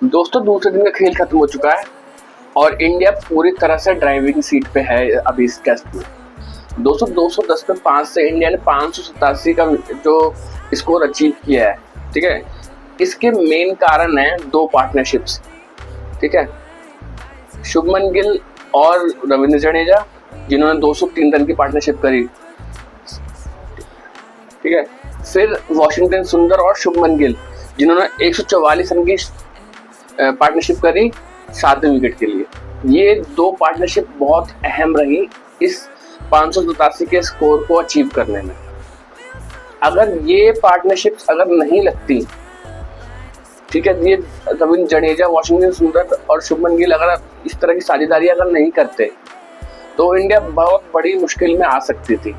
दोस्तों दूसरे दिन का खेल खत्म हो चुका है और इंडिया पूरी तरह से ड्राइविंग सीट पे है अभी इस टेस्ट में। दोस्तों 210 पे 5 से इंडिया ने 587 का जो स्कोर अचीव किया है। ठीक है, इसके मेन कारण है दो पार्टनरशिप्स। ठीक है, शुभमन गिल और रविंद्र जडेजा जिन्होंने 203 रन की पार्टनरशिप करी। ठीक है, फिर वाशिंगटन सुंदर और शुभमन गिल जिन्होंने 144 रन की पार्टनरशिप करी 7वें विकेट के लिए। ये दो पार्टनरशिप बहुत अहम रही इस 587 के स्कोर को अचीव करने में। अगर ये पार्टनरशिप्स अगर नहीं लगती, ठीक है, ये रविंद्र जडेजा, वाशिंगटन सुंदर और शुभमन गिल अगर इस तरह की साझेदारी अगर नहीं करते तो इंडिया बहुत बड़ी मुश्किल में आ सकती थी।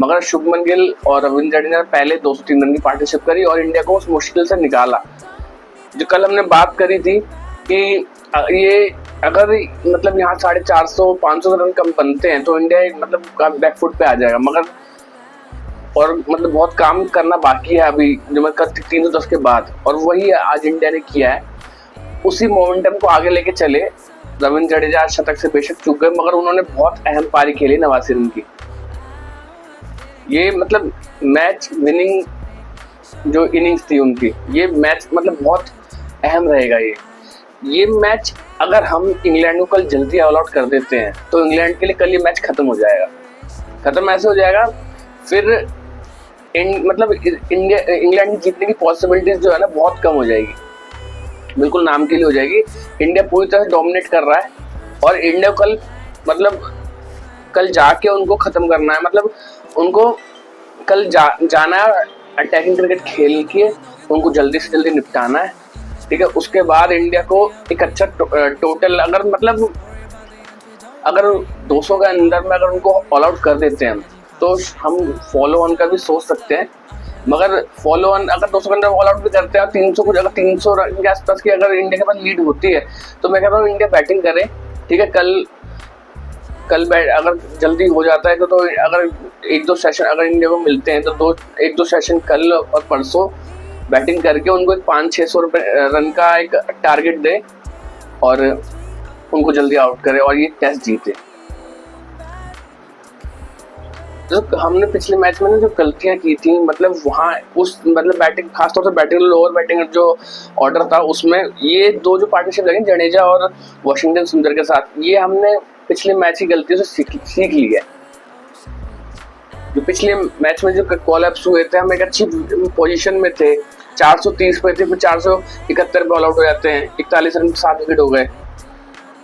मगर शुभमन गिल और रविंद्र जडेजा ने पहले 203 रन की पार्टनरशिप करी और इंडिया को उस मुश्किल से निकाला। जो कल हमने बात करी थी कि ये अगर मतलब यहाँ 450-500 रन कम बनते हैं तो इंडिया मतलब बैकफुट पे आ जाएगा। मगर और मतलब बहुत काम करना बाकी है अभी जो मैं 310 के बाद, और वही आज इंडिया ने किया है। उसी मोमेंटम को आगे लेके चले। रविंद्र जडेजा आज शतक से बेशक चूक गए मगर उन्होंने बहुत अहम पारी खेली 89 रन की। ये मतलब मैच विनिंग जो इनिंग्स थी उनकी, ये मैच मतलब बहुत अहम रहेगा। ये मैच अगर हम इंग्लैंड को कल जल्दी ऑल आउट कर देते हैं तो इंग्लैंड के लिए कल ये मैच खत्म हो जाएगा। खत्म ऐसे हो जाएगा फिर मतलब इंग्लैंड की जीतने की पॉसिबिलिटीज जो है ना बहुत कम हो जाएगी, बिल्कुल नाम के लिए हो जाएगी। इंडिया पूरी तरह डोमिनेट कर रहा है और इंडिया को कल जाके उनको खत्म करना है। मतलब उनको कल जाना है, अटैकिंग क्रिकेट खेल के उनको जल्दी से जल्दी निपटाना है। ठीक है, उसके बाद इंडिया को एक अच्छा टोटल अगर 200 के अंदर में अगर उनको ऑल आउट कर देते हैं तो हम फॉलो ऑन का भी सोच सकते हैं। मगर फॉलो ऑन अगर 200 के अंदर ऑल आउट भी करते हैं 300 रन के आसपास की अगर इंडिया के पास लीड होती है तो मैं कह रहा हूँ इंडिया बैटिंग करे। ठीक है, कल अगर जल्दी हो जाता है तो अगर 1-2 सेशन अगर इंडिया को मिलते हैं तो 1-2 सेशन कल और परसों बैटिंग करके उनको एक 500-600 रन का एक टारगेट दे और उनको जल्दी आउट करे और ये टेस्ट जीते। जो हमने पिछले मैच में जो गलतियां की थी मतलब वहाँ उस मतलब बैटिंग खासतौर से बैटिंग लोअर बैटिंग जो ऑर्डर था उसमें ये दो जो पार्टनरशिप लगी जडेजा और वाशिंगटन सुंदर के साथ, ये हमने पिछले मैच की गलतियों से सीख ली है। जो पिछले मैच में जो कॉलअप्स हुए थे हम एक अच्छी पोजीशन में थे, 430 पे थे, फिर 471 पे ऑल आउट हो जाते हैं, 41 रन पे 7 विकेट हो गए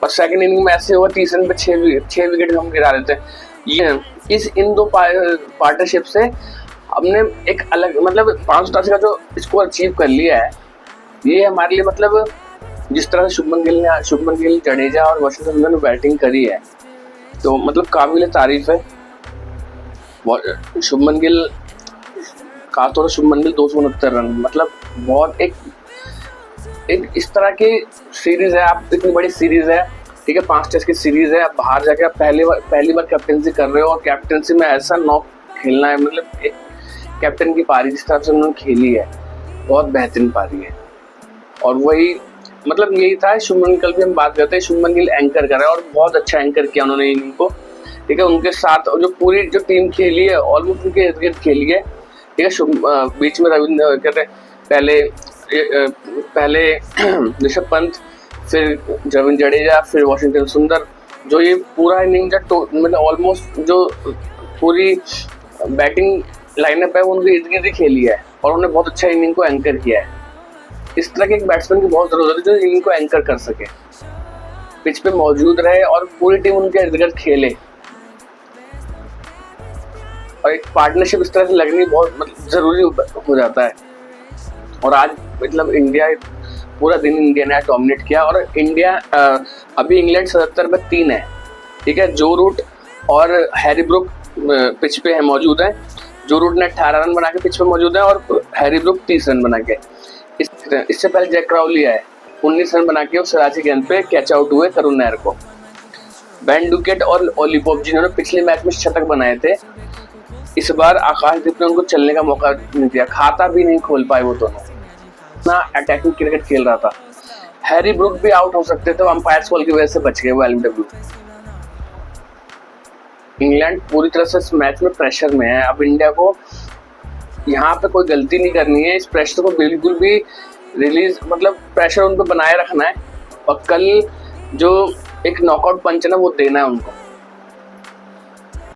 और सेकंड इनिंग में ऐसे हुआ 30 रन पे 6 विकेट हम गिरा देते हैं। ये इन दो पार्टनरशिप से हमने एक अलग मतलब 587 का जो स्कोर अचीव कर लिया है। ये हमारे लिए मतलब जिस तरह से शुभमन गिल, जडेजा और वाशिंगटन सुंदर ने बैटिंग करी है तो मतलब काबिल तारीफ है। शुभमन गिल खासतौर से 269 रन मतलब बहुत एक इस तरह की सीरीज है। आप इतनी बड़ी सीरीज है, ठीक है, 5 टेस्ट की सीरीज है, आप बाहर जाके आप पहली बार कैप्टनसी कर रहे हो और कैप्टनसी में ऐसा नॉक खेलना है। मतलब एक कैप्टन की पारी जिस तरह से उन्होंने खेली है बहुत बेहतरीन पारी है। और वही मतलब यही था। शुभमन गिल कल भी हम बात करते हैं, शुभमन गिल एंकर कर रहा है और बहुत अच्छा एंकर किया उन्होंने इनिंग को। ठीक है, उनके साथ जो पूरी जो टीम खेली है ऑलमोस्ट उनके इर्द गिर्द खेली है। ठीक है, बीच में रविंद्र कहते हैं पहले ऋषभ पंत, फिर रविंद्र जडेजा, फिर वाशिंगटन सुंदर, जो ये पूरा इनिंग मतलब ऑलमोस्ट जो पूरी बैटिंग लाइनअप है वो उनके इर्द गिर्द खेली है और उन्होंने बहुत अच्छा इनिंग को एंकर किया है। इस तरह के एक बैट्समैन की बहुत जरूरत है जो इनिंग को एंकर कर सके, पिच पे मौजूद रहे और पूरी टीम उनके इर्द गिर्द खेले। और एक पार्टनरशिप इस तरह से लगनी बहुत मतलब जरूरी हो जाता है। और आज मतलब इंडिया पूरा दिन इंडिया ने डोमिनेट किया और इंडिया अभी इंग्लैंड 77 पे 3 है। ठीक है, जो रूट और हैरी ब्रुक पिच पे है मौजूद है। जो रूट ने 18 रन बना के पिच पे मौजूद है और हैरी ब्रुक 30 रन बना के। इससे पहले जैक क्राउली है 19 रन बना के और सिराजी गेंद पे कैच आउट हुए करुण नायर को। बेन डुकेट और ओली पॉप जिन्होंने पिछले मैच में शतक बनाए थे, इस बार आकाशदीप ने उनको चलने का मौका नहीं दिया, खाता भी नहीं खोल पाए वो दोनों। ना अटैकिंग क्रिकेट खेल रहा था। हैरी ब्रूक भी आउट हो सकते थे, अंपायर्स कॉल की वजह से बच गए वो एलबीडब्ल्यू। इंग्लैंड पूरी तरह से इस मैच में प्रेशर में है। अब इंडिया को यहाँ पे कोई गलती नहीं करनी है, इस प्रेशर को बिल्कुल भी रिलीज मतलब प्रेशर उन पे बनाए रखना है और कल जो एक नॉकआउट पंच है ना वो देना है उनको।